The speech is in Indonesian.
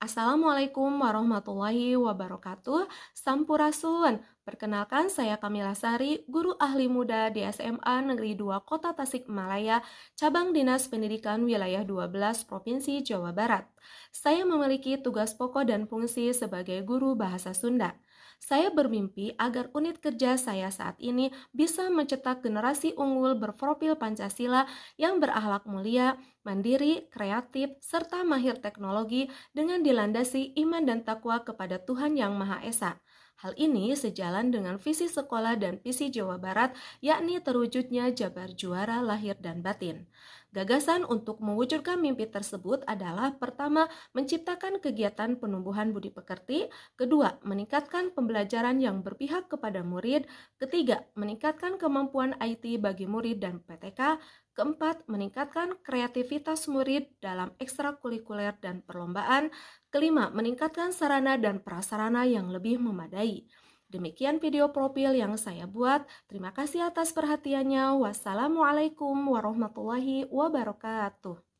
Assalamualaikum warahmatullahi wabarakatuh. Sampurasun. Perkenalkan saya Kamila Sari, guru ahli muda di SMA Negeri 2 Kota Tasikmalaya, Cabang Dinas Pendidikan Wilayah 12 Provinsi Jawa Barat. Saya memiliki tugas pokok dan fungsi sebagai guru bahasa Sunda. Saya bermimpi agar unit kerja saya saat ini bisa mencetak generasi unggul berprofil Pancasila yang berakhlak mulia, mandiri, kreatif, serta mahir teknologi dengan dilandasi iman dan takwa kepada Tuhan Yang Maha Esa. Hal ini sejalan dengan visi sekolah dan visi Jawa Barat, yakni terwujudnya Jabar Juara lahir dan batin. Gagasan untuk mewujudkan mimpi tersebut adalah pertama, menciptakan kegiatan penumbuhan budi pekerti, kedua, meningkatkan pembelajaran yang berpihak kepada murid, ketiga, meningkatkan kemampuan IT bagi murid dan PTK, keempat, meningkatkan kreativitas murid dalam ekstrakurikuler dan perlombaan, kelima, meningkatkan sarana dan prasarana yang lebih memadai. Demikian video profil yang saya buat. Terima kasih atas perhatiannya. Wassalamualaikum warahmatullahi wabarakatuh.